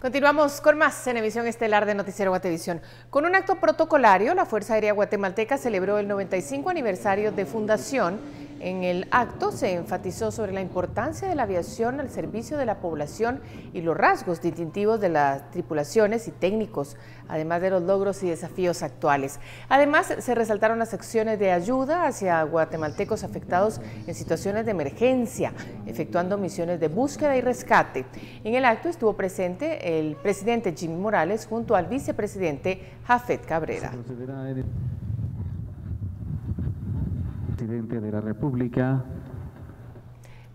Continuamos con más en emisión estelar de Noticiero Guatevisión. Con un acto protocolario, la Fuerza Aérea Guatemalteca celebró el 95 aniversario de fundación. En el acto se enfatizó sobre la importancia de la aviación al servicio de la población y los rasgos distintivos de las tripulaciones y técnicos, además de los logros y desafíos actuales. Además, se resaltaron las acciones de ayuda hacia guatemaltecos afectados en situaciones de emergencia, efectuando misiones de búsqueda y rescate. En el acto estuvo presente el presidente Jimmy Morales junto al vicepresidente Jafet Cabrera. Presidente de la República.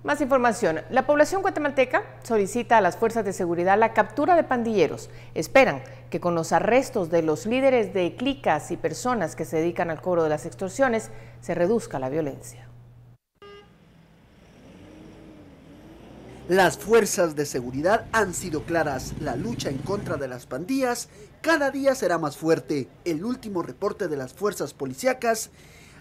Más información. La población guatemalteca solicita a las fuerzas de seguridad la captura de pandilleros. Esperan que con los arrestos de los líderes de clicas y personas que se dedican al cobro de las extorsiones se reduzca la violencia. Las fuerzas de seguridad han sido claras. La lucha en contra de las pandillas cada día será más fuerte. El último reporte de las fuerzas policíacas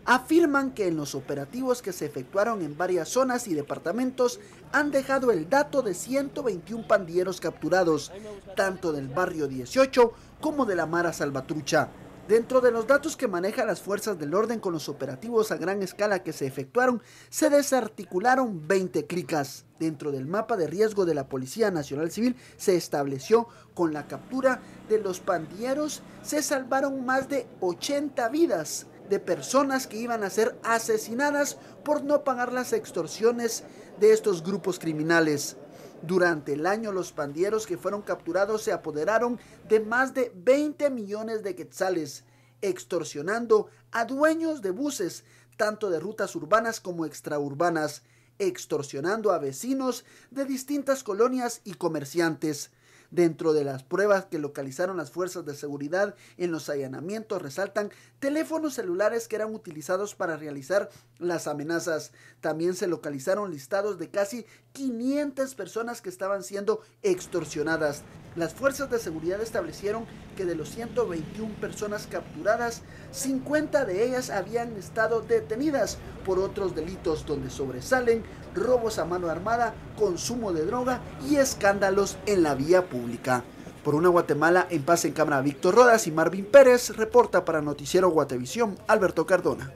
afirman que en los operativos que se efectuaron en varias zonas y departamentos han dejado el dato de 121 pandilleros capturados, tanto del barrio 18 como de la Mara Salvatrucha. Dentro de los datos que manejan las fuerzas del orden con los operativos a gran escala que se efectuaron, se desarticularon 20 clicas. Dentro del mapa de riesgo de la Policía Nacional Civil se estableció con la captura de los pandilleros, se salvaron más de 80 vidas de personas que iban a ser asesinadas por no pagar las extorsiones de estos grupos criminales. Durante el año, los pandilleros que fueron capturados se apoderaron de más de 20 millones de quetzales, extorsionando a dueños de buses, tanto de rutas urbanas como extraurbanas, extorsionando a vecinos de distintas colonias y comerciantes. Dentro de las pruebas que localizaron las fuerzas de seguridad en los allanamientos resaltan teléfonos celulares que eran utilizados para realizar las amenazas. También se localizaron listados de casi 500 personas que estaban siendo extorsionadas. Las fuerzas de seguridad establecieron que de los 121 personas capturadas, 50 de ellas habían estado detenidas por otros delitos donde sobresalen robos a mano armada, consumo de droga y escándalos en la vía pública. Por una Guatemala en paz en cámara, Víctor Rodas y Marvin Pérez, reporta para Noticiero Guatevisión, Alberto Cardona.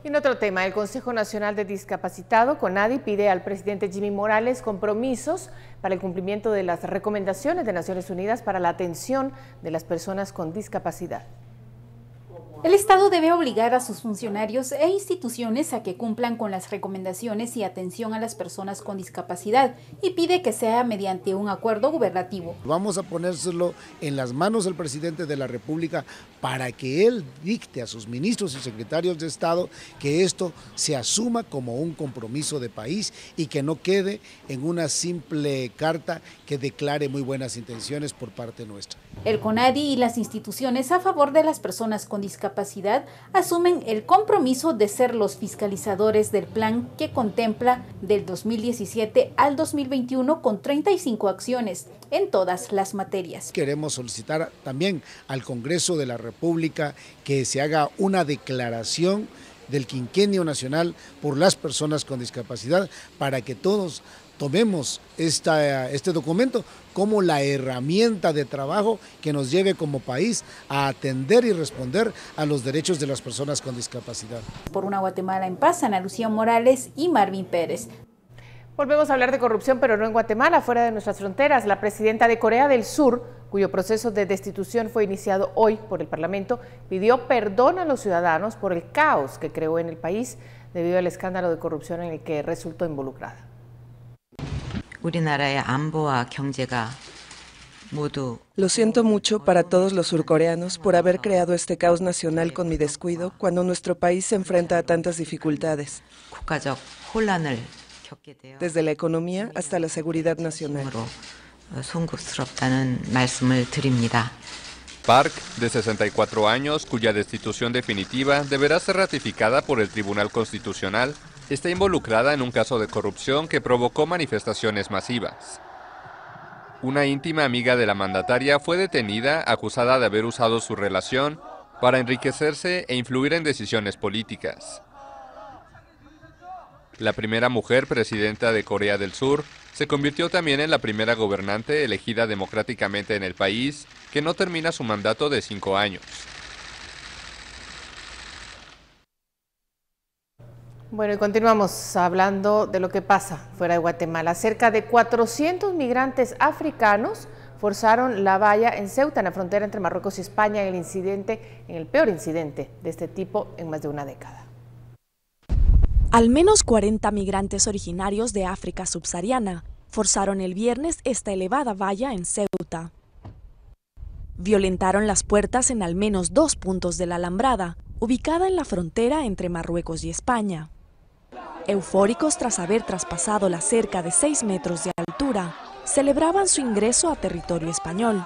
Y en otro tema, el Consejo Nacional de Discapacitado, CONADI, pide al presidente Jimmy Morales compromisos para el cumplimiento de las recomendaciones de Naciones Unidas para la atención de las personas con discapacidad. El Estado debe obligar a sus funcionarios e instituciones a que cumplan con las recomendaciones y atención a las personas con discapacidad y pide que sea mediante un acuerdo gubernativo. Vamos a ponérselo en las manos del presidente de la República para que él dicte a sus ministros y secretarios de Estado que esto se asuma como un compromiso de país y que no quede en una simple carta que declare muy buenas intenciones por parte nuestra. El CONADI y las instituciones a favor de las personas con discapacidad asumen el compromiso de ser los fiscalizadores del plan que contempla del 2017 al 2021 con 35 acciones en todas las materias. Queremos solicitar también al Congreso de la República que se haga una declaración del quinquenio nacional por las personas con discapacidad para que todos tomemos este documento como la herramienta de trabajo que nos lleve como país a atender y responder a los derechos de las personas con discapacidad. Por una Guatemala en paz, Ana Lucía Morales y Marvin Pérez. Volvemos a hablar de corrupción, pero no en Guatemala, fuera de nuestras fronteras. La presidenta de Corea del Sur, cuyo proceso de destitución fue iniciado hoy por el Parlamento, pidió perdón a los ciudadanos por el caos que creó en el país debido al escándalo de corrupción en el que resultó involucrada. Lo siento mucho para todos los surcoreanos por haber creado este caos nacional con mi descuido cuando nuestro país se enfrenta a tantas dificultades, desde la economía hasta la seguridad nacional. Park, de 64 años, cuya destitución definitiva deberá ser ratificada por el Tribunal Constitucional, está involucrada en un caso de corrupción que provocó manifestaciones masivas. Una íntima amiga de la mandataria fue detenida acusada de haber usado su relación para enriquecerse e influir en decisiones políticas. La primera mujer presidenta de Corea del Sur Se convirtió también en la primera gobernante elegida democráticamente en el país, que no termina su mandato de 5 años. Bueno, y continuamos hablando de lo que pasa fuera de Guatemala. Cerca de 400 migrantes africanos forzaron la valla en Ceuta, en la frontera entre Marruecos y España, en el peor incidente de este tipo en más de una década. Al menos 40 migrantes originarios de África subsahariana forzaron el viernes esta elevada valla en Ceuta. Violentaron las puertas en al menos 2 puntos de la alambrada, ubicada en la frontera entre Marruecos y España. Eufóricos tras haber traspasado la cerca de 6 metros de altura, celebraban su ingreso a territorio español.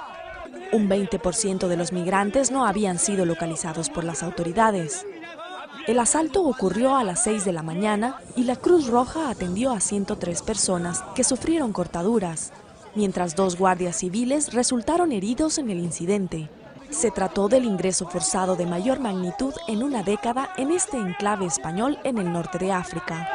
Un 20% de los migrantes no habían sido localizados por las autoridades. El asalto ocurrió a las 6 de la mañana y la Cruz Roja atendió a 103 personas que sufrieron cortaduras, mientras 2 guardias civiles resultaron heridos en el incidente. Se trató del ingreso forzado de mayor magnitud en una década en este enclave español en el norte de África.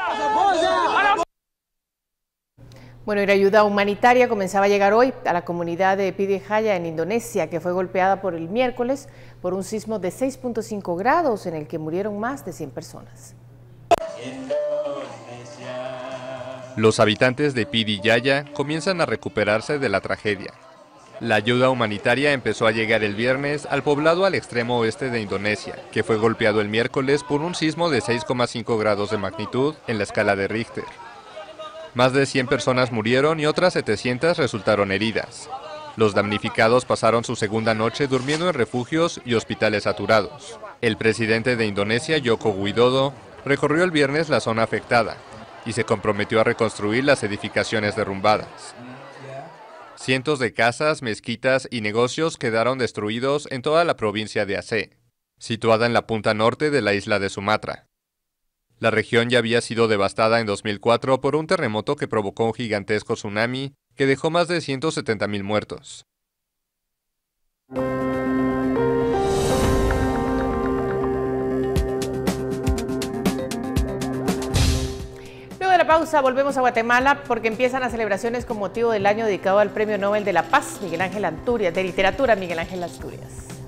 Bueno, y la ayuda humanitaria comenzaba a llegar hoy a la comunidad de Pidi Jaya en Indonesia, que fue golpeada por el miércoles por un sismo de 6.5 grados en el que murieron más de 100 personas. Los habitantes de Pidi Jaya comienzan a recuperarse de la tragedia. La ayuda humanitaria empezó a llegar el viernes al poblado al extremo oeste de Indonesia, que fue golpeado el miércoles por un sismo de 6,5 grados de magnitud en la escala de Richter. Más de 100 personas murieron y otras 700 resultaron heridas. Los damnificados pasaron su segunda noche durmiendo en refugios y hospitales saturados. El presidente de Indonesia, Joko Widodo, recorrió el viernes la zona afectada y se comprometió a reconstruir las edificaciones derrumbadas. Cientos de casas, mezquitas y negocios quedaron destruidos en toda la provincia de Aceh, situada en la punta norte de la isla de Sumatra. La región ya había sido devastada en 2004 por un terremoto que provocó un gigantesco tsunami que dejó más de 170.000 muertos. Luego de la pausa volvemos a Guatemala porque empiezan las celebraciones con motivo del año dedicado al Premio Nobel de la Paz, de Literatura, Miguel Ángel Asturias.